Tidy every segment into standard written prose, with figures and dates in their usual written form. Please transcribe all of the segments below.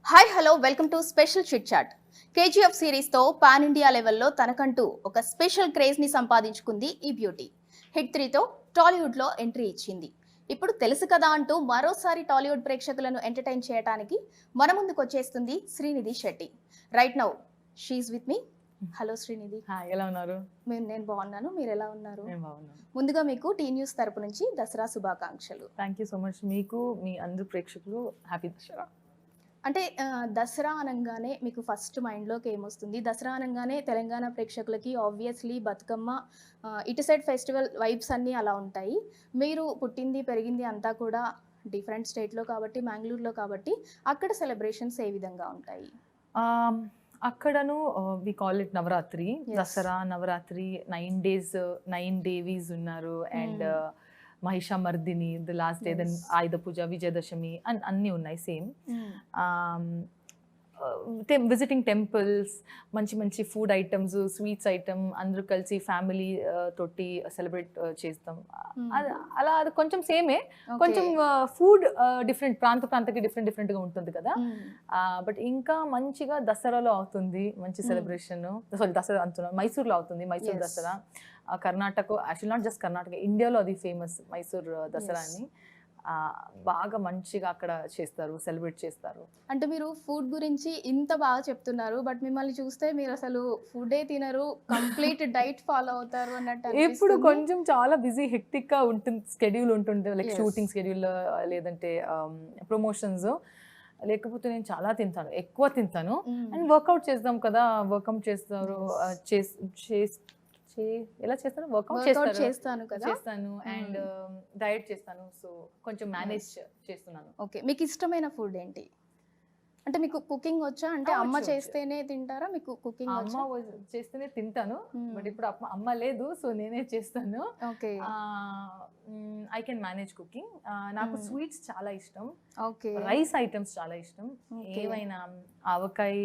Hi hello welcome to special chit chat. KGF సిరీస్తో pan India లెవెల్లో తనకంటూ ఒక స్పెషల్ క్రేజ్ని సంపాదించుకుంది ఈ బ్యూటీ. హిట్ 3తో టాలీవుడ్లో ఎంట్రీ ఇచ్చింది. ఇప్పుడు తెలుసు కదా అంటూ మరోసారి టాలీవుడ్ ప్రేక్షకులను ఎంటర్టైన్ చేయడానికి మన ముందుకు వచ్చేస్తుంది Srinidhi Shetty. Right now she's with me. Hello Srinidhi. Hi, ఎలా ఉన్నారు? నేను బాగున్నాను, మీరు ఎలా ఉన్నారు? నేను బాగున్నాను. ముందుగా మీకు టీ న్యూస్ తరపు నుంచి దసరా శుభాకాంక్షలు. Thank you so much. మీకు, మీ అందరు ప్రేక్షకులు హ్యాపీ దసరా. అంటే దసరా అనంగానే మీకు ఫస్ట్ మైండ్లోకి ఏమొస్తుంది? దసరా అనంగానే తెలంగాణ ప్రేక్షకులకి ఆబ్వియస్లీ బతుకమ్మ, ఇటు సైడ్ ఫెస్టివల్ వైబ్స్ అన్నీ అలా ఉంటాయి. మీరు పుట్టింది పెరిగింది అంతా కూడా డిఫరెంట్ స్టేట్లో కాబట్టి, మ్యాంగ్లూర్లో కాబట్టి అక్కడ సెలబ్రేషన్స్ ఏ విధంగా ఉంటాయి? అక్కడను we call it Navratri. Yes. Dasara Navratri 9 days 9 దేవీస్ ఉన్నారు. And Mahishamardini the last day, then Ayudha Puja, Vijayadashami అన్నీ ఉన్నాయి సేమ్. విజిటింగ్ టెంపుల్స్, మంచి మంచి ఫుడ్ ఐటమ్స్, స్వీట్స్ ఐటమ్, అందరూ కలిసి ఫ్యామిలీ తోటి సెలబ్రేట్ చేస్తాం. అలా అది కొంచెం సేమే, కొంచెం ఫుడ్ డిఫరెంట్, ప్రాంతానికి డిఫరెంట్గా ఉంటుంది కదా. బట్ ఇంకా మంచిగా దసరాలో అవుతుంది మంచి సెలబ్రేషన్. సారీ, దసరా అంటున్నాను, మైసూర్లో అవుతుంది Mysore Dasara. Karnataka, actual not just Karnataka, ఇండియాలో అది ఫేమస్ మైసూర్ దసరా అని. బాగా మంచిగా అక్కడ చేస్తారు, సెలబ్రేట్ చేస్తారు. అంటే మీరు ఫుడ్ గురించి ఇంత బాగా చెప్తున్నారు, బట్ మిమ్మల్ని చూస్తే మీరు అసలు ఫుడే తినరు, కంప్లీట్ డైట్ ఫాలో అవుతారు అన్నట్టు. ఇప్పుడు కొంచెం చాలా బిజీ హెక్టిక్ గా ఉంటుంది, స్కెడ్యూల్ ఉంటుంది, లైక్ షూటింగ్ స్కెడ్యూల్, లేదంటే ప్రమోషన్స్. లేకపోతే నేను చాలా తింటాను, ఎక్కువ తింటాను. అండ్ వర్కౌట్ చేద్దాం కదా, వర్కౌట్ చేస్తారు, ఎలా చేస్తాను, వర్కౌట్ చేస్తాను అండ్ డైట్ చేస్తాను. సో కొంచెం మేనేజ్ చేస్తున్నాను. ఓకే, మీకు ఇష్టమైన ఫుడ్ ఏంటి? అంటే మీకు కుకింగ్ వచ్చా? అంటే అమ్మ చేస్తేనే తింటారా? మీకు కుకింగ్ అమ్మ చేస్తేనే తింటాను, బట్ ఇప్పుడు అమ్మ లేదు, సో నేనే చేస్తాను. Okay, I can manage cooking. నాకు స్వీట్స్ చాలా ఇష్టం, ఓకే, రైస్ ఐటమ్స్ చాలా ఇష్టం. ఏవైనా ఆవకాయ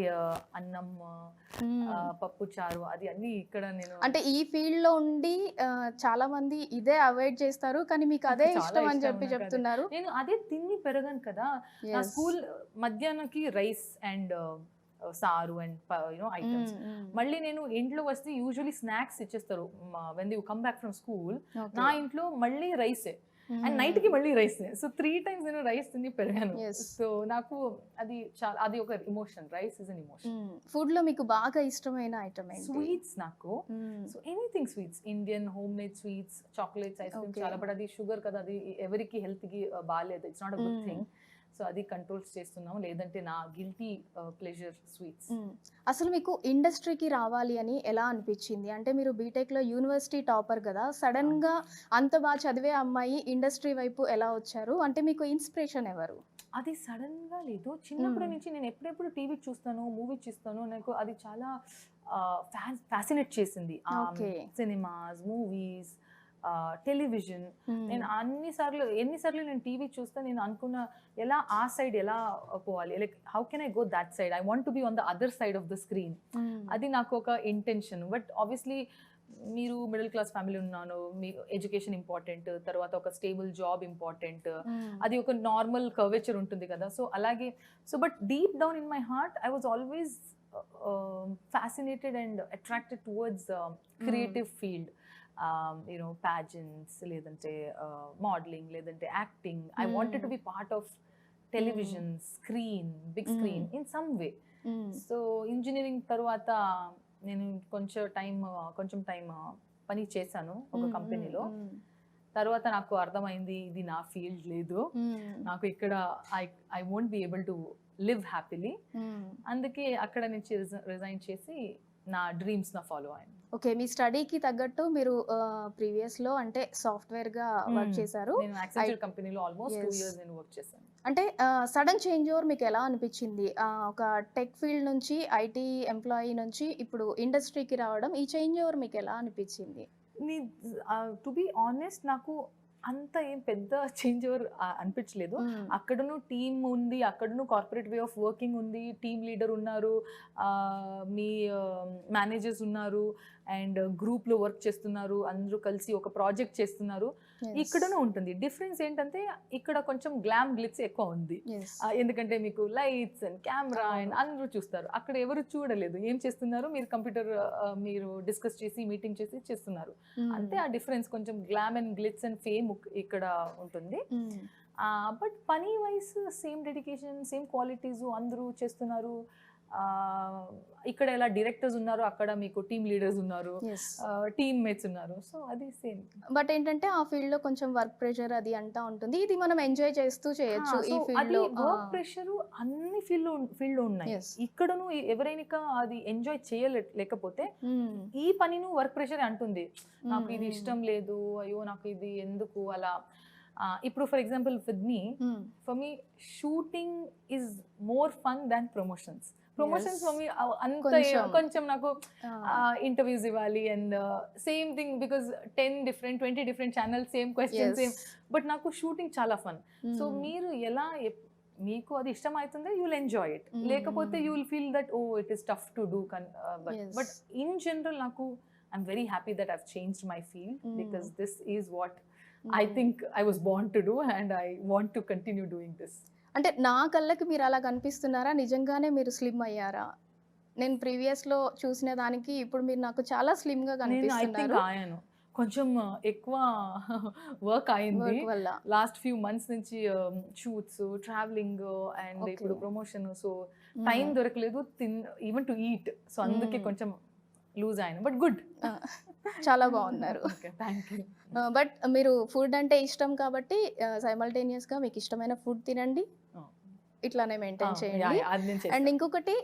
అన్నం, పప్పు చారు, అది అన్ని ఇక్కడ నేను. అంటే ఈ ఫీల్డ్ లో ఉండి చాలా మంది ఇదే అవాయిడ్ చేస్తారు, కానీ మీకు అదే ఇష్టం అని చెప్తున్నారు. నేను అదే తిని పెరగాను కదా. నా స్కూల్ మధ్యాహ్నంకి రైస్ అండ్ సారు అండ్ ఐటమ్స్. మళ్ళీ నేను ఇంట్లో వస్తే యూజువలీ స్నాక్స్ ఇచ్చేస్తారు when you come back from school. నా ఇంట్లో మళ్ళీ రైసే, అండ్ నైట్ కి మళ్ళీ రైస్. సో 3 times నేను రైస్ తిని పెరిగాను. సో నాకు అది చాలా, అది ఒక emotion. Rice is an emotion. Food లో మీకు బాగా ఇష్టమైన ఐటమ్ ఏంటి? స్వీట్స్ నాకు. So anything sweets, Indian home made sweets, chocolates, ice cream చాలా. బట్ అది షుగర్ కదా, అది ఎవరికి హెల్త్ కి బాగాలేదు, it's not a good thing. So అది కంట్రోల్స్ చేస్తున్నాము, లేదంటే నా గిల్టీ ప్లెజర్ స్వీట్స్. అసలు మీకు ఇండస్ట్రీకి రావాలి అని ఎలా అనిపించింది? అంటే మీరు బీటెక్లో యూనివర్సిటీ టాపర్ కదా, సడన్గా అంత బాగా చదివే అమ్మాయి ఇండస్ట్రీ వైపు ఎలా వచ్చారు? అంటే మీకు ఇన్స్పిరేషన్ ఎవరు? అది సడన్గా లేదు, చిన్నప్పటి నుంచి నేను ఎప్పుడెప్పుడు టీవీ చూస్తాను, మూవీ చూస్తాను, నాకు అది చాలా ఫ్యాసినేట్ చేసింది. Cinemas, movies, television. నేను ఎన్నిసార్లు నేను టీవీ చూస్తే నేను అనుకున్న, ఎలా ఆ సైడ్ ఎలా పోవాలి, like how can I go that side, I want to be on the other side of the screen. అది నాకు ఒక ఇంటెన్షన్. బట్ ఆబ్వియస్లీ మీరు మిడిల్ క్లాస్ ఫ్యామిలీ ఉన్నాను, మీ ఎడ్యుకేషన్ ఇంపార్టెంట్, తర్వాత ఒక స్టేబుల్ జాబ్ ఇంపార్టెంట్, అది ఒక నార్మల్ కర్వేచర్ ఉంటుంది కదా. సో అలాగే, so but deep down in my heart I was always fascinated and attracted towards creative field. pageants, లేదంటే మోడలింగ్, లేదంటే acting. I wanted to be part of television screen, big screen in some way. So engineering తర్వాత నేను కొంచెం time పని చేశాను ఒక కంపెనీలో. తర్వాత నాకు అర్థమైంది, ఇది నా ఫీల్డ్ లేదు, నాకు ఇక్కడ I won't be able to live happily. అందుకే అక్కడ నుంచి రిజైన్ చేసి నా డ్రీమ్స్ నా ఫాలో అయ్యాను. ఓకే, మీ స్టడీకి తగ్గట్టు మీరు ప్రీవియస్లో అంటే సాఫ్ట్వేర్గా వర్క్ చేశారు. నేను యాక్సెంచర్ కంపెనీలో ఆల్మోస్ట్ 2 years నేను వర్క్ చేశాను. అంటే సడన్ చేంజ్ ఓవర్ మీకు ఎలా అనిపించింది? ఒక టెక్ ఫీల్డ్ నుంచి, ఐటీ ఎంప్లాయీ నుంచి ఇప్పుడు ఇండస్ట్రీకి రావడం, ఈ చేంజ్ ఓవర్ మీకు ఎలా అనిపించింది? టు బి ఆనెస్ట్, నాకు అంత ఏం పెద్ద చేంజ్ ఓవర్ అనిపించలేదు. అక్కడను టీమ్ ఉంది, అక్కడను కార్పొరేట్ వే ఆఫ్ వర్కింగ్ ఉంది, టీమ్ లీడర్ ఉన్నారు, మీ మేనేజర్స్ ఉన్నారు, అండ్ గ్రూప్లో వర్క్ చేస్తున్నారు, అందరూ కలిసి ఒక ప్రాజెక్ట్ చేస్తున్నారు. ఇక్కడను ఉంటుంది. డిఫరెన్స్ ఏంటంటే ఇక్కడ కొంచెం గ్లామ్ గ్లిట్స్ ఎక్కువ ఉంది. ఎందుకంటే మీకు లైట్స్ అండ్ కెమెరా అండ్ అందరూ చూస్తారు. అక్కడ ఎవరు చూడలేదు, ఏం చేస్తున్నారు, మీరు కంప్యూటర్ మీరు డిస్కస్ చేసి మీటింగ్ చేసి చేస్తున్నారు. అంతే ఆ డిఫరెన్స్. కొంచెం glam and glitz and fame ఇక్కడ ఉంటుంది. బట్ పని wise same dedication, same qualities అందరూ చేస్తున్నారు. ఇక్కడ ఎలా డైరెక్టర్స్ ఉన్నారు, అక్కడ మీకు టీమ్ లీడర్స్ ఉన్నారు, టీమ్ మేట్స్ ఉన్నారు. సో అది సేమ్. బట్ ఏంటంటే ఆ ఫీల్డ్ లో కొంచెం వర్క్ ప్రెషర్ అది అంతా ఉంటుంది. ఇది మనం ఎంజాయ్ చేస్తూ చేయొచ్చు. ఈ ఫీల్డ్ లో వర్క్ ప్రెషర్ అన్ని ఫీల్డ్ లో ఉన్నాయి. ఇక్కడను ఎవరైనా అది ఎంజాయ్ చేయలేకపోతే ఈ పనిను వర్క్ ప్రెషర్ అంటుంది. నాకు ఇది ఇష్టం లేదు, అయ్యో నాకు ఇది ఎందుకు అలా. ఇప్పుడు for example with me, for me shooting is more fun than promotions. Promotions for me అంత కొంచెం నాకు ఇంటర్వ్యూస్ ఇవ్వాలి and same thing, because 20 different channels, same question same. But నాకు షూటింగ్ చాలా ఫన్. సో మీరు ఎలా మీకు అది ఇష్టం అవుతుందో యూ విల్ ఎంజాయ్ ఇట్, లేకపోతే you will feel that oh it is tough to do. But in general నాకు I'm very happy that I've changed my field, because this is what I think I was born to do and I want to continue doing this. అంటే నా కళ్ళకి మీరు అలా కనిపిస్తున్నారా? నిజంగానే మీరు slim అయ్యారా? నేను ప్రీవియస్ లో చూసిన దానికి ఇప్పుడు మీరు నాకు చాలా స్లిమ్ గా కనిపిస్తున్నారు. నేను కొంచెం ఎక్కువ వర్క్ అయింది లాస్ట్ ఫ్యూ మంత్స్ నుంచి, షూట్స్, ట్రావెలింగ్ అండ్ ఇప్పుడు ప్రమోషన్. సో టైం దొరకలేదు ఈవెన్ టు ఈట్. సో అందుకే కొంచెం లూజ్ అయ్యాను. బట్ గుడ్, చాలా బాగున్నారు. Thank you. బట్ మీరు ఫుడ్ అంటే ఇష్టం కాబట్టి సైమల్టేనియస్ గా మీకు ఇష్టమైన ఫుడ్ తినండి, ఇట్లానే మెయింటైన్ చేయండి. అండ్ ఇంకొకటి,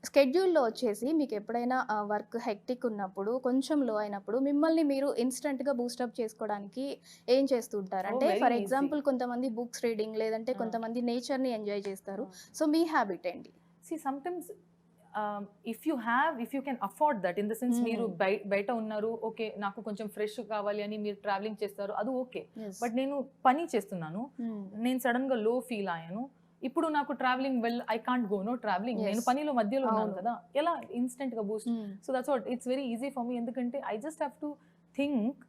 స్కెడ్యూల్లో వచ్చేసి మీకు ఎప్పుడైనా వర్క్ హెక్టిక్ ఉన్నప్పుడు, కొంచెం లో అయినప్పుడు మిమ్మల్ని మీరు ఇన్స్టెంట్ గా బూస్టప్ చేసుకోవడానికి ఏం చేస్తుంటారు? అంటే ఫర్ ఎగ్జాంపుల్ కొంతమంది బుక్స్ రీడింగ్, లేదంటే కొంతమంది నేచర్ ని ఎంజాయ్ చేస్తారు. సో మీ హ్యాబిట్ ఏంటి? Sometimes if you can afford that, in the sense మీరు బయట ఉన్నారు, ఓకే నాకు కొంచెం ఫ్రెష్ కావాలి అని మీరు ట్రావెలింగ్ చేస్తారు, అది ఓకే. బట్ నేను పని చేస్తున్నాను, నేను సడన్ గా లో ఫీల్ అయ్యాను, ఇప్పుడు నాకు travelling I can't go no travelling, నేను పనిలో మధ్యలో ఉన్నాను కదా, ఎలా ఇన్స్టెంట్ గా boost. So that's what it's very easy for me. ఎందుకంటే I just have to think,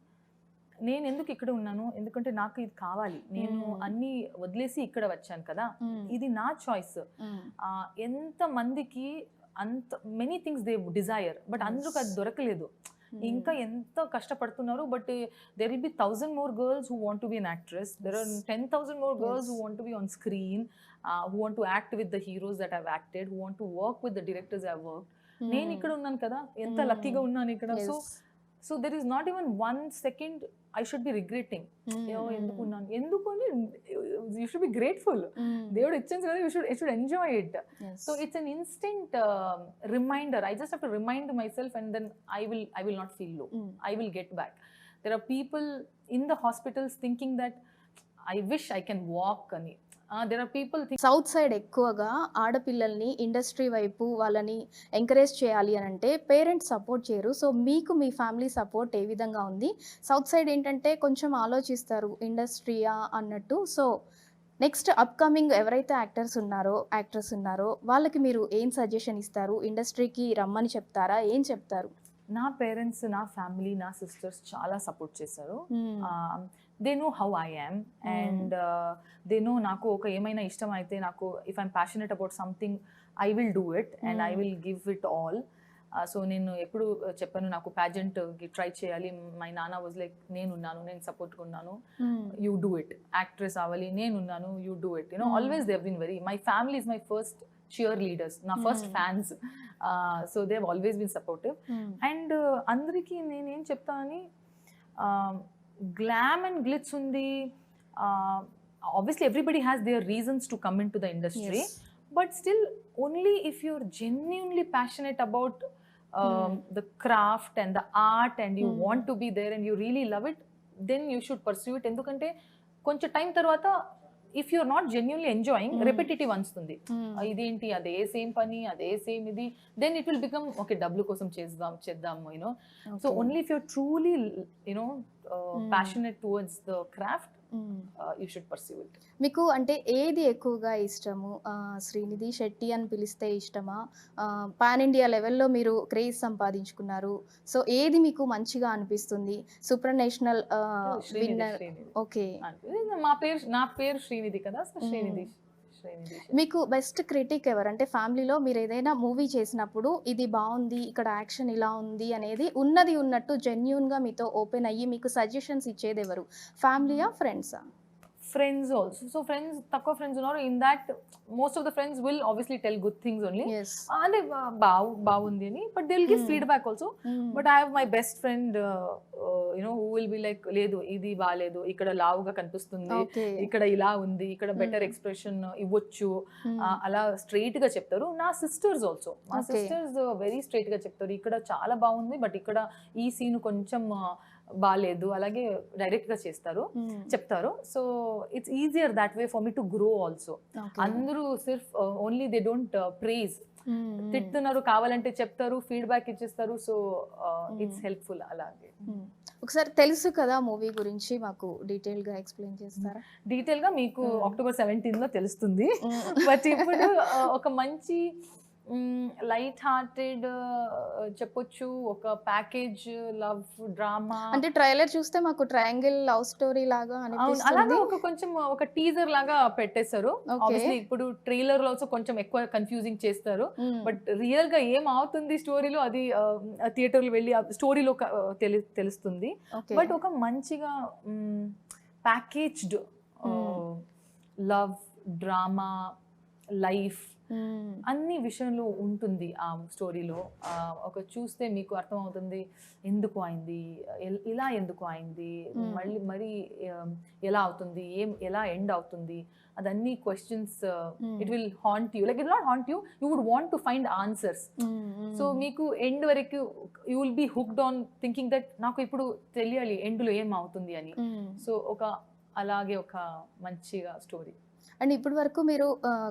నేను ఎందుకు ఇక్కడ ఉన్నాను, ఎందుకంటే నాకు ఇది కావాలి, నేను అన్ని వదిలేసి ఇక్కడ వచ్చాను కదా, ఇది నా చాయిస్. ఎంత మందికి అంత many things they desire, but అందరికి అది దొరకలేదు. ఇంకా ఎంత కష్టపడుతున్నారు. But there will be 1,000 more girls who want to be an actress, there are 10,000 more girls who want to be on screen, who want to act with the heroes that I've acted, who want to work with the directors I've worked. నేను ఇక్కడ ఉన్నాను కదా, ఎంత లక్కీగా ఉన్నాను ఇక్కడ. So there is not even 1 second I should be regretting. ఎందుకు ఉన్నాను, ఎందుకు అని you should be grateful. దేవుడు ఇచ్చింది కదా, you should enjoy it. So it's an instant reminder. I just have to remind myself, and then I will not feel low. I will get back. There are people in the hospitals thinking that I wish I can walk ani. There are people south side ఎక్కువగా ఆడపిల్లల్ని industry వైపు వాళ్ళని encourage చేయాలి అని అంటే parents support చేయరు. So మీకు మీ family support ఏ విధంగా ఉంది? సౌత్ సైడ్ ఏంటంటే కొంచెం ఆలోచిస్తారు ఇండస్ట్రీయా అన్నట్టు. సో నెక్స్ట్ అప్కమింగ్ ఎవరైతే యాక్టర్స్ ఉన్నారో, యాక్ట్రెస్ ఉన్నారో, వాళ్ళకి మీరు ఏం సజెషన్ ఇస్తారు? ఇండస్ట్రీకి రమ్మని చెప్తారా, ఏం చెప్తారు? నా పేరెంట్స్, నా ఫ్యామిలీ, నా సిస్టర్స్ చాలా సపోర్ట్ చేశారు. They know how I am and they know నాకు ఒక ఏమైనా ఇష్టం అయితే, నాకు if I'm passionate about something I will do it and I will give it all. So నేను ఎప్పుడు చెప్పాను, నాకు ప్యాజెంట్కి ట్రై చేయాలి. మై నాన్న వాజ్ లైక్, నేనున్నాను, నేను సపోర్ట్గా ఉన్నాను, యూ డూ ఇట్. యాక్ట్రెస్ అవ్వాలి, నేనున్నాను, you do it. Always they have been very, my family is my first cheer leaders, నా first fans. So they have always been supportive. And అందరికీ నేను ఏం చెప్తా అని, గ్లామ్ అండ్ గ్లిట్స్ ఉంది. Obviously everybody has their reasons to come into the industry, but still only if you're genuinely passionate about the craft and the art and you want to be there and you really love it, then you should pursue it. ఎందుకంటే కొంచెం time తర్వాత if you're not genuinely enjoying repetitive అనిస్తుంది. ఇదేంటి అదే same పని అదే same ఇది, then it will become okay డబ్బుల కోసం చేద్దాము you know. So only if you're truly you know passionate towards the craft you should perceive it. మీకు అంటే ఏది ఎక్కువగా ఇష్టము? శ్రీనిధి శెట్టి అని పిలిస్తే ఇష్టమా? పాన్ ఇండియా లెవెల్లో మీరు క్రేజ్ సంపాదించుకున్నారు, సో ఏది మీకు మంచిగా అనిపిస్తుంది? Super national winner. ఓకే, నా పేరు శ్రీనిధి కదా, సో శ్రీనిధి. మీకు బెస్ట్ క్రిటిక్ ఎవరు? అంటే ఫ్యామిలీలో మీరు ఏదైనా మూవీ చేసినప్పుడు ఇది బాగుంది, ఇక్కడ యాక్షన్ ఇలా ఉంది అనేది ఉన్నది ఉన్నట్టు జెన్యూన్గా మీతో ఓపెన్ అయ్యి మీకు సజెషన్స్ ఇచ్చేది ఎవరు? ఫ్యామిలీయా, ఫ్రెండ్సా? Friends also. So friends, తక్కువ friends ఉన్నారు. In that, most of the friends will obviously tell good things only. Yes. అంటే బాగుంది అని, but they will give feedback also. But I have my best friend, you know, who will be like, లేదు ఇది బాలేదు, ఇక్కడ లావుగా కనిపిస్తుంది, ఇక్కడ ఇలా ఉంది, ఇక్కడ బెటర్ ఎక్స్ప్రెషన్ ఇవ్వచ్చు, అలా స్ట్రైట్ గా చెప్తారు. నా సిస్టర్స్ ఆల్సో, మా సిస్టర్స్ వెరీ స్ట్రైట్ గా చెప్తారు, ఇక్కడ చాలా బాగుంది బట్ ఇక్కడ ఈ సీన్ కొంచెం బాలేదు, అలాగే డైరెక్ట్ గా చెప్తారు. So it's easier that way for me to grow also. అందరూ సిర్ఫ్ ఓన్లీ దే డోంట్ ప్రైజ్, తిట్టున్నారు కావాలంటే చెప్తారు, ఫీడ్బ్యాక్ ఇచ్చేస్తారు. So it's helpful. అలాగే ఒకసారి తెలుసు కదా మూవీ గురించి మాకు డీటెయిల్ గా ఎక్స్ప్లెయిన్ చేస్తారా? డీటెయిల్ గా మీకు October 17 లో తెలుస్తుంది. బట్ ఇప్పుడు ఒక మంచి లైట్ హార్టెడ్ చెప్పొచ్చు, ఒక ప్యాకేజ్ లవ్ డ్రామా. అంటే ట్రైలర్ చూస్తే మాకు ట్రయాంగిల్ లవ్ స్టోరీ లాగా అనిపిస్తుంది. అలాగే ఒక కొంచెం ఒక టీజర్ లాగా పెట్టేశారు. ఆబ్వియస్లీ ఇప్పుడు ట్రైలర్ లో కొంచెం ఎక్కువ కన్ఫ్యూజింగ్ చేస్తారు, బట్ రియల్ గా ఏం అవుతుంది స్టోరీలో అది థియేటర్ లో వెళ్ళి స్టోరీలో తెలుస్తుంది. బట్ ఒక మంచిగా ప్యాకేజ్డ్ లవ్ డ్రామా లైఫ్ అన్ని విషయంలో ఉంటుంది ఆ స్టోరీలో. ఒక చూస్తే మీకు అర్థమవుతుంది ఎందుకు అయింది, ఇలా ఎందుకు అయింది, మరి ఎలా అవుతుంది, ఎలా ఎండ్ అవుతుంది, అదన్నీ questions. It will haunt you, like it not haunt you, you would want to find answers. So మీకు ఎండ్ వరకు you will be hooked on thinking that నాకు ఇప్పుడు తెలియాలి ఎండ్లో ఏం అవుతుంది అని. సో అలాగే ఒక మంచిగా స్టోరీ. అండ్ ఇప్పటి వరకు మీరు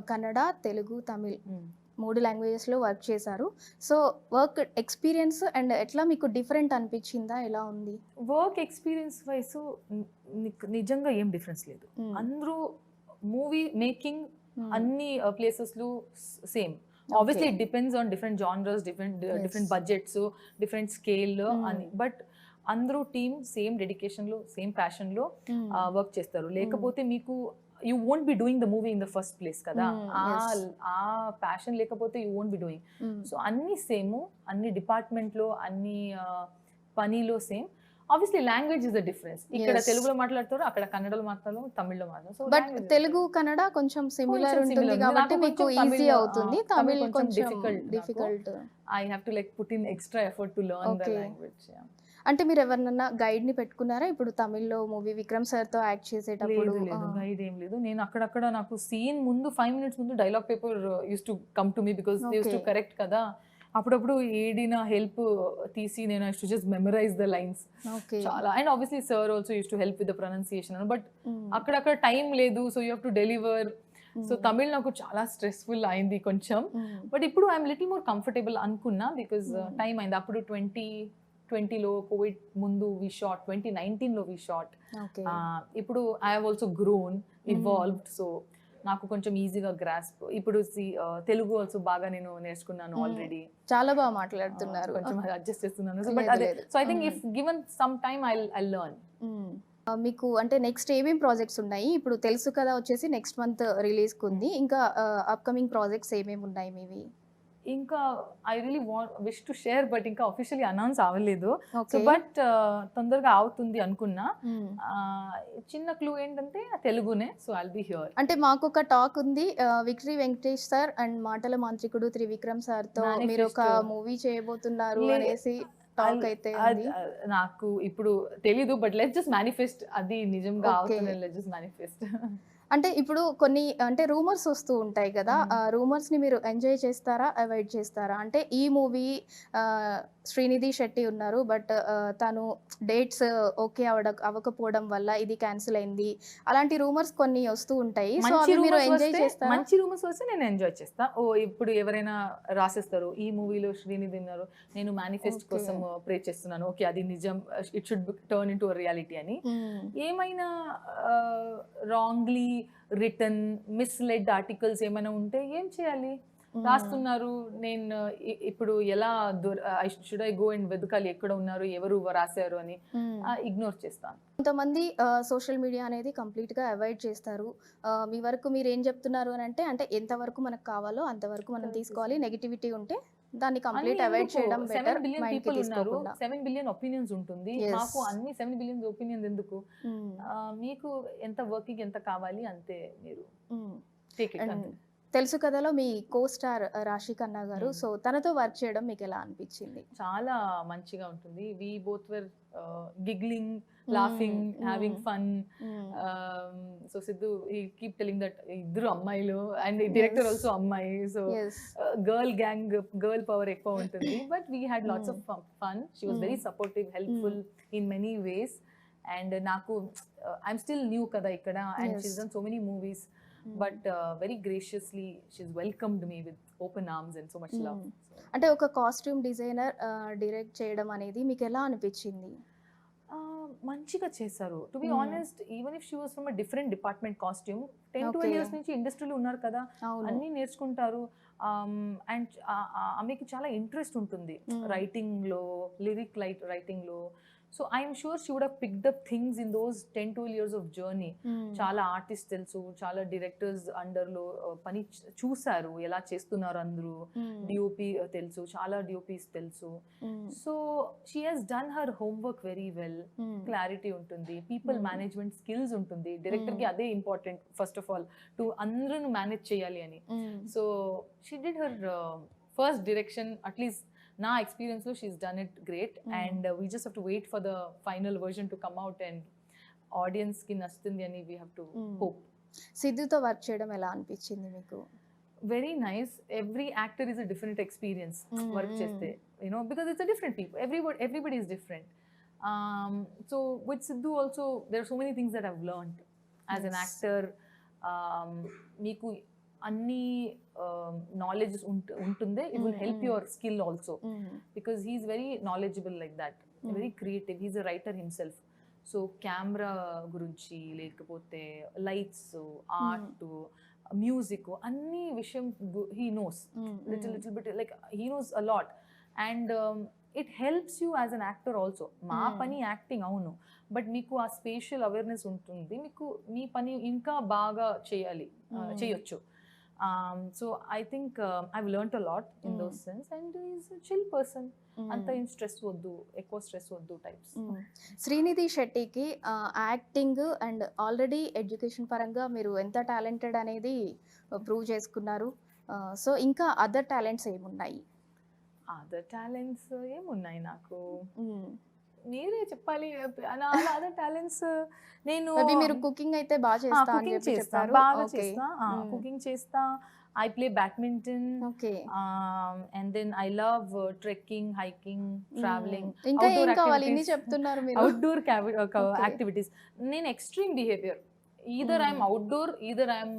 కన్నడ, తెలుగు, తమిళ్ 3 లాంగ్వేజెస్లో వర్క్ చేశారు. సో వర్క్ ఎక్స్పీరియన్స్ అండ్ ఎట్లా మీకు డిఫరెంట్ అనిపించిందా, ఎలా ఉంది? వర్క్ ఎక్స్పీరియన్స్ వైస్ నిజంగా ఏం డిఫరెన్స్ లేదు. అందరూ మూవీ మేకింగ్ అన్ని ప్లేసెస్లో same. Obviously it depends on different genres, different budgets, different scale అని. బట్ అందరూ టీమ్ సేమ్ డెడికేషన్లో, సేమ్ ప్యాషన్లో వర్క్ చేస్తారు. లేకపోతే మీకు you won't be doing the movie in the first place kada. Passion lekapothe you won't be doing. So anni same, anni department lo, anni pani lo same. Obviously language is the difference. Ikkada Telugulo maatladuతారు, akkada Kannadalo maatladuతారు, Tamillo maatladuతారు. So but Telugu Kannada koncham similar untundi kabatti meeku easy avutundi. Tamil koncham difficult. I have to like put in extra effort to learn the language. Yeah. అంటే మీరు ఎవరినన్నా guide ని పెట్టుకున్నారా ఇప్పుడు తమిళ్లో movie Vikram sir తో act చేసేటప్పుడు? Guide ఏం లేదు. నేను అక్కడక్కడ నాకు సీన్ ముందు 5 minutes ముందు dialogue paper used to come to me because they used to correct కదా. అప్పుడప్పుడు ఏడిన హెల్ప్ తీసి నేను used to just memorize the lines చాలా. And obviously sir also used to help with the pronunciation. But అక్కడక్కడ time లేదు, so you have to deliver. So Tamil నాకు చాలా స్ట్రెస్ఫుల్ అయింది కొంచెం. బట్ ఇప్పుడు ఐఎమ్ లిటిల్ మోర్ కంఫర్టబుల్ అనుకున్నా బికాస్ టైం అయింది. అప్పుడు 2020లో కోవిడ్ ముందు వి షాట్, 2019లో వి షాట్. ఇప్పుడు I have also grown, evolved. So నాకు కొంచెం ఈజీగా గ్రాస్ప్. ఇప్పుడు తెలుగు ఆల్సో బాగా నేను నేర్చుకున్నాను ఆల్రెడీ. చాలా బాగా మాట్లాడుతున్నారు, కొంచెం అడ్జస్ట్ చేస్తున్నాను. So I think if given some time I learn. మీకు అంటే నెక్స్ట్ ఏమేం ప్రాజెక్ట్స్ ఉన్నాయి? ఇప్పుడు తెలుసు కదా వచ్చేసి నెక్స్ట్ మంత్ రిలీజ్ కుంది. ఇంకా అప్కమింగ్ ప్రాజెక్ట్స్ ఏమేమి ఉన్నాయి మీవి? ఇంకా I really wish to share, but ఇంకా అఫీషియల్లీ అనౌన్స్ అవ్వలేదు. సో బట్ తొందరగా అవుతుంది అనుకున్నా. చిన్న క్లూ ఏంటంటే తెలుగునే. So I'll be here. అంటే మాకు ఒక టాక్ ఉంది, విక్టరీ వెంకటేష్ సార్ అండ్ మాటల మాంత్రికుడు త్రివిక్రమ్ సార్ తో మీరు ఒక మూవీ చేయబోతున్నారు అనేసి టాక్ అయితే. నాకు ఇప్పుడు తెలీదు, బట్ లెట్స్ జస్ట్ మేనిఫెస్ట్. అది నిజంగా అవుతుంది, లెట్స్ జస్ట్ మేనిఫెస్ట్. అంటే ఇప్పుడు కొన్ని అంటే రూమర్స్ వస్తూ ఉంటాయి కదా, ఆ రూమర్స్ ని మీరు ఎంజాయ్ చేస్తారా, అవాయిడ్ చేస్తారా? అంటే ఈ మూవీ శ్రీనిధి శెట్టి ఉన్నారు. బట్ తను డేట్స్ ఓకే అవ్వకపోవడం వల్ల ఇది క్యాన్సిల్ అయింది. అలాంటి రూమర్స్ కొన్ని వస్తూ ఉంటాయి. సో, మంచి అవి మీరు రూమర్స్ ఎంజాయ్ వస్తే చేస్తారా? మంచి రూమర్స్ వస్తే నేను ఎంజాయ్ చేస్తా. ఇప్పుడు ఎవరైనా రాసేస్తారు ఈ మూవీలో శ్రీనిధి ఉన్నారు, నేను మేనిఫెస్ట్ ఓకే. కోసం ప్రే చేస్తున్నాను, ఓకే అది నిజం, it should turn into reality అని. హ్మ్. ఏమైనా రాంగ్లీ రిటర్న్ మిస్లెడ్ ఆర్టికల్స్ ఏమైనా ఉంటే ఏం చేయాలి? హ్మ్. రాస్తున్నారు, నేను ఇప్పుడు ఎలా షుడ్ ఐ గో అండ్ వెతకాలి ఎక్కడ ఉన్నారు, ఎవరు రాశారు అని హ్మ్. ఇగ్నోర్ చేస్తాను. కొంతమంది సోషల్ మీడియా అనేది కంప్లీట్‌గా అవాయిడ్ చేస్తారు. మీ వరకు మీరేం చెప్తున్నారు అనంటే, అంటే ఎంతవరకు మనకు కావాలో అంతవరకు మనం Correct. తీసుకోవాలి. నెగటివిటీ ఉంటే దాన్ని అన్ని కంప్లీట్ అవాయిడ్ ఎందుకు? చేయడం 7 బెటర్ బిలియన్ మైండ్‌కి పీపుల్ ఉన్నారు. తీసుకోకుండా. 7 బిలియన్ ఒపీనియన్స్ ఉంటుంది. యెస్. మాకు అన్ని 7 బిలియన్స్ ఒపీనియన్స్ ఎందుకు? హ్మ్. మీకు ఎంత వర్కింగ్ ఎంత కావాలి అంతే మీరు హ్మ్. టేక్ ఇట్ అండ్ అంతే. తెలుసు కథలో మీ కో స్టార్ రాశి ఖన్నా గారు. హ్మ్. సో, తనతో వర్క్ చేయడం మీకెలా అనిపిచ్చింది? చాలా మంచిగా ఉంటుంది. We both were giggling, laughing, having hmm. Fun. Hmm. So Siddhu he keep telling that ఇద్దరు అమ్మాయిలు అండ్ డైరెక్టర్ యెస్. ఆల్సో అమ్మాయి. So yes. గర్ల్ పవర్ ఎక్కువ ఉంటుంది. But we had lots of fun. She was very hmm. Supportive, helpful in many ways. And నాకు I'm still new కదా ఇక్కడ, and she's yes. Done so many movies. But very graciously, she's welcomed me with open arms and so much love. So, అంటే ఒక costume designer direct చేయడం అనేది మీకెలా అనిపిచ్చింది? మంచిగా చేశారు. టు బి హ్మ్. Honest, even if she was from a different department costume, 10-12 okay. Years నుంచి ఇండస్ట్రీలో ఉన్నారు కదా, అవును. అన్నీ నేర్చుకుంటారు. అండ్ ఆమెకి చాలా ఇంట్రెస్ట్ ఉంటుంది హ్మ్. రైటింగ్లో, లిరిక్ రైటింగ్లో. So I'm sure she would have picked up things in those 10-12 years of journey. Hmm. చాలా ఆర్టిస్ట్ తెలుసు, చాలా డైరెక్టర్స్ అండర్లో పని చూశారు, ఎలా చేస్తున్నారు అందరూ. హ్మ్. డిఓపి తెలుసు, చాలా డిఓపీస్ తెలుసు. Hmm. So she has done her homework very well. Hmm. Clarity ఉంటుంది, పీపుల్ మేనేజ్మెంట్ స్కిల్స్ ఉంటుంది. డైరెక్టర్కి అదే important first of all, to అందరూ మేనేజ్ చేయాలి అని. Hmm. So she did her first direction, at least నా ఎక్స్పీరియన్స్లో she's done it great. And we just have to wait for the final version to come out and ఆడియన్స్కి నచ్చుతుంది అని we have to hope. సిద్ధుతో work చేయడం ఎలా అనిపిచ్చింది మీకు? Very nice. Every actor is a different experience. Work cheste, because it's a different people. Everybody is different. So with Sidhu also, there are so many things that I've learned as an Yes. actor. Meeku anni knowledge untunde. It will help your skill also, because he's very knowledgeable like that. Very creative. He's a writer himself. So camera గురించి లేకపోతే lights, art, music, అన్ని విషయం he knows little bit, like he knows a lot. And it helps you as an actor also. మా పని acting అవును, but మీకు ఆ spatial awareness ఉంటుంది, మీకు మీ పని ఇంకా బాగా చేయొచ్చు. So I think I've learnt a lot in those sense, and he's a chill person. అంత ఏం స్ట్రెస్ వద్దు, ఎక్కువ స్ట్రెస్ వద్దు టైప్స్. శ్రీనిధి శెట్టికి యాక్టింగ్ అండ్ ఆల్రెడీ ఎడ్యుకేషన్ పరంగా మీరు ఎంత టాలెంటెడ్ అనేది ప్రూవ్ చేసుకున్నారు. సో, ఇంకా అదర్ టాలెంట్స్ ఏమున్నాయి? అదర్ టాలెంట్స్ ఏమున్నాయి నాకు? హ్మ్. మీరే చెప్పాలి. అలా అదర్ టాలెంట్స్ నేను మేబీ మీరు కుకింగ్ అయితే బాగా చేస్తా అని కుకింగ్ చెప్పి చేస్తా, చెప్పారు. బాగా ఓకే. చేస్తా. కుకింగ్ చేస్తా. I play badminton. Okay. And then I love trekking, hiking, travelling, ఇంకా ఏం అవుట్డోర్ కావాలి? ఇన్ని యాక్టివిటీస్. చెప్తున్నారు మీరు. Outdoor okay. యాక్టివిటీస్. నేను extreme behaviour. Either I'm outdoor, either I'm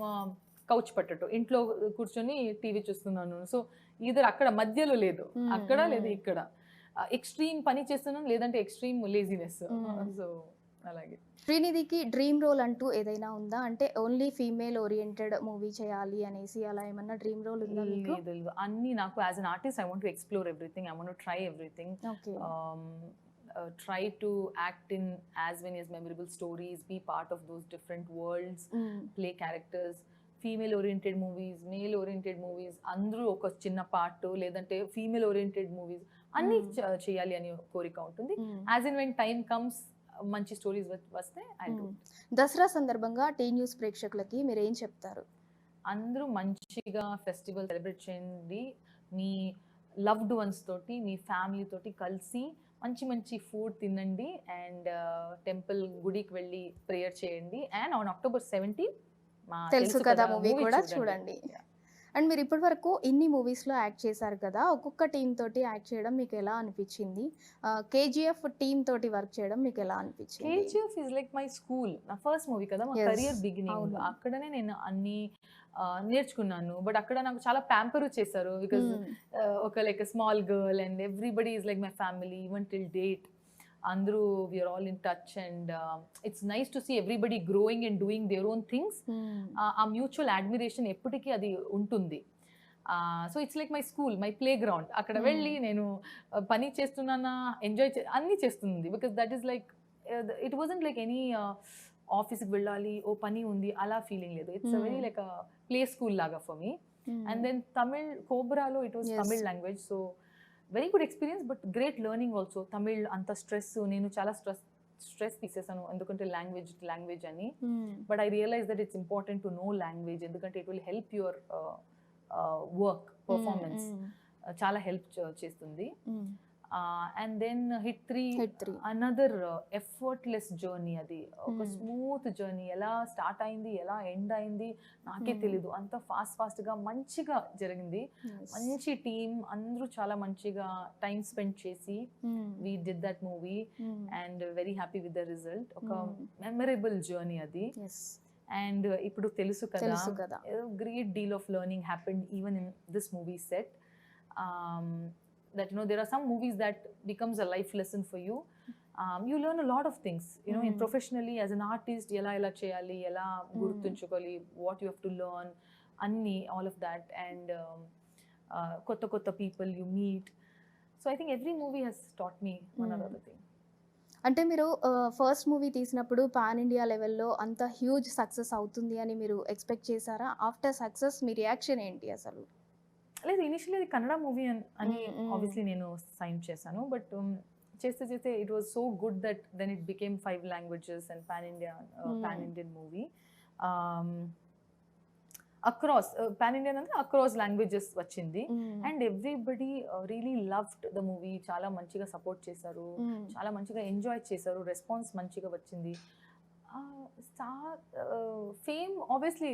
couch potato, ఇంట్లో కూర్చొని టీవీ చూస్తున్నాను. సో ఈదర్ అక్కడ మధ్యలో లేదు, అక్కడ లేదు ఇక్కడ. ఎక్స్ట్రీమ్ పని చేస్తున్నాను, లేదంటే ఎక్స్ట్రీమ్ లేజినెస్. సో అలాగే. శ్రీనిధికి డ్రీమ్ రోల్ అంటూ ఏదైనా ఉందా? అంటే ఓన్లీ ఫీమేల్ ఓరియెంటెడ్ మూవీ చేయాలి అనేసి అలా ఏమన్నా డ్రీమ్ రోల్ ఉందా మీకు? లేదు, అన్ని నాకు as an artist I want to explore everything, I want to try everything. Okay. Try to act in as many as memorable stories, be part of those different worlds, play characters. Female oriented movies, male oriented movies, అందరూ ఒక చిన్న part, లేదంటే female oriented movies అన్ని చేయాలి అని కోరిక ఉంటుంది. As in when time comes, మంచి స్టోరీస్ వస్తే ఐ డూ. దసరా సందర్భంగా టీ న్యూస్ ప్రేక్షకులకి మీరు ఏం చెప్తారు? అందరూ మంచిగా ఫెస్టివల్ సెలబ్రేట్ చేయండి, మీ లవ్డ్ వన్స్ తోటి, మీ ఫ్యామిలీ తోటి కలిసి మంచి మంచి ఫుడ్ తినండి, అండ్ టెంపుల్ గుడికి వెళ్ళి ప్రేయర్ చేయండి. అండ్ ఆన్ October 17 తెలుసు కదా మూవీ కూడా చూడండి. అండ్ మీరు ఇప్పటివరకు ఇన్ని మూవీస్‌లో యాక్ట్ చేశారు కదా! ఒక్కొక్క టీమ్ తోటి యాక్ట్ చేయడం మీకెలా అనిపిచ్చింది? 'కేజీఎఫ్' టీమ్ తోటి వర్క్ చేయడం మీకెలా అనిపిచ్చింది? 'KGF' is like my school. నా ఫస్ట్ మూవీ కదా! మా యెస్. Career beginning. అవును. అక్కడనే నేను అన్నీ నేర్చుకున్నాను. బట్ అక్కడ నాకు చాలా ప్యాంపరు చేశారు. Because hmm. ఒక like small girl and everybody is like my family even till date. అందరూ we are all in touch and it's nice to see everybody growing and doing their own things. Hmm. ఆ mutual admiration ఎప్పటికీ అది ఉంటుంది. So it's like my school, my playground. అక్కడ వెళ్ళి నేను పని చేస్తున్నానా, అన్నీ చేస్తుంది. Because that is like it wasn't like any ఆఫీస్కి వెళ్ళాలి, ఓ పని ఉంది అలా ఫీలింగ్ లేదు. It's very like play school లాగా for me. And then Tamil కోబ్రాలో it was Yes. Tamil language. So very good experience but great learning also. Tamil అంత స్ట్రెస్, నేను చాలా స్ట్రెస్ తీసేసాను ఎందుకంటే లాంగ్వేజ్ అని. Hmm. But I realise that it's important to know language ఎందుకంటే it will help your work performance. Hmm. చాలా help చేస్తుంది. Hmm. And then hit 3 hit 3. Another effortless journey. అది ఒక Hmm. Smooth journey. ఎలా start అయింది, ఎలా end అయింది నాకే తెలీదు. అంత ఫాస్ట్గా మంచిగా జరిగింది. Yes. మంచి టీం, అందరూ చాలా మంచిగా టైం స్పెండ్ చేసి హ్మ్. వీ డిడ్ దట్ మూవీ హ్మ్. And very happy with the result. ఒక Hmm. మెమరబుల్ జర్నీ అది. Yes. అండ్ ఇప్పుడు తెలుసు తెలుసు కదా. Great deal of learning happened even in this movie set. That there are some movies that becomes a life lesson for you. You learn a lot of things, in professionally as an artist, ela cheyali, ela gurtunchukoli, what you have to learn, anni, all of that. And kotta people you meet. So I think every movie has taught me one other thing. అంటే మీరు first movie తీసినప్పుడు pan India లెవెల్‌లో అంత huge success అవుతుంది అని మీరు expect చేసారా? After success మీ reaction ఏంటి అసలు? లేదు, ఇనిషియల్లీ అది కన్నడ మూవీ అని ఆబ్వియస్లీ Mm. నేను సైన్ చేశాను. బట్ చేస్తే it was so good that then it became 5 languages and pan Indian movie. Across pan Indian అంటే అక్రాస్ లాంగ్వేజెస్ వచ్చింది. And everybody really loved the movie. చాలా మంచిగా సపోర్ట్ చేశారు, చాలా మంచిగా ఎంజాయ్ చేశారు, రెస్పాన్స్ మంచిగా వచ్చింది. Fame obviously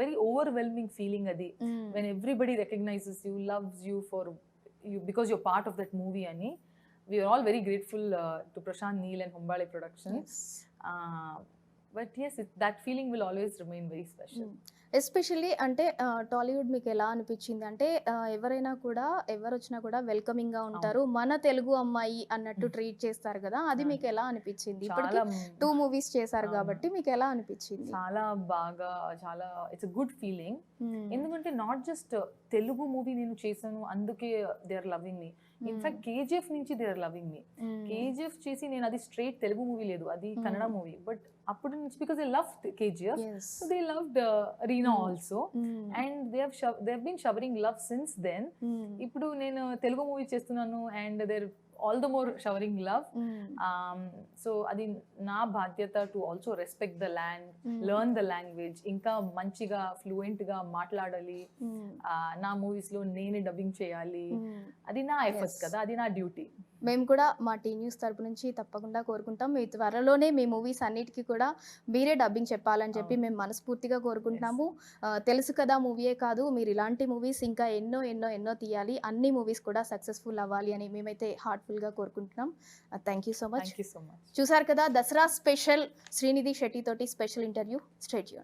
very overwhelming feeling అది. When everybody recognizes you, loves you for you because you're part of that movie ani. We are all very grateful to Prashant Neel and Humbale Productions. But yes, that feeling will always remain very special. Especially అంటే టాలీవుడ్ మీకు ఎలా అనిపించింది అంటే ఎవరొచ్చినా కూడా welcoming గా ఉంటారు, మన తెలుగు అమ్మాయి అన్నట్టు ట్రీట్ చేస్తారు కదా, అది మీకు ఎలా అనిపించింది? ఇప్పటికి 2 మూవీస్ చేశారు కాబట్టి మీకు ఎలా అనిపించింది? చాలా బాగా, చాలా ఇట్స్ అ గుడ్ ఫీలింగ్. ఎందుకంటే నాట్ జస్ట్ తెలుగు మూవీ నేను చేశాను అందుకే they are loving me. In fact KGF నుంచి they are loving me. KGF చేసి నేను అది స్ట్రైట్ తెలుగు మూవీ లేదు, అది కన్నడ మూవీ. బట్ అప్పుడు నుంచి because they love KGF, so they loved Reena also and they have been showering love since then. ఇప్పుడు నేను తెలుగు మూవీ చేస్తున్నాను and there all the more showering love. So adi na bhadyata to also respect the land, learn the language, inka manchiga fluent ga maatladali, na movies lo nene dubbing cheyali, adi na efforts kada, adi na duty. మేము కూడా మా tea news తరపు నుంచి తప్పకుండా కోరుకుంటాం, మీ త్వరలోనే మీ movies అన్నిటికీ కూడా మీరే డబ్బింగ్ చెప్పాలని చెప్పి మేము మనస్ఫూర్తిగా కోరుకుంటున్నాము. తెలుసు కదా మూవీయే కాదు, మీరు ఇలాంటి మూవీస్ ఇంకా ఎన్నో ఎన్నో ఎన్నో తీయాలి, అన్ని మూవీస్ కూడా సక్సెస్ఫుల్ అవ్వాలి అని మేమైతే హార్ట్ఫుల్గా కోరుకుంటున్నాం. Thank you so much. Thank you so much. చూసారు కదా, దసరా స్పెషల్ శ్రీనిధి శెట్టి తోటి స్పెషల్ ఇంటర్వ్యూ. Stay tune.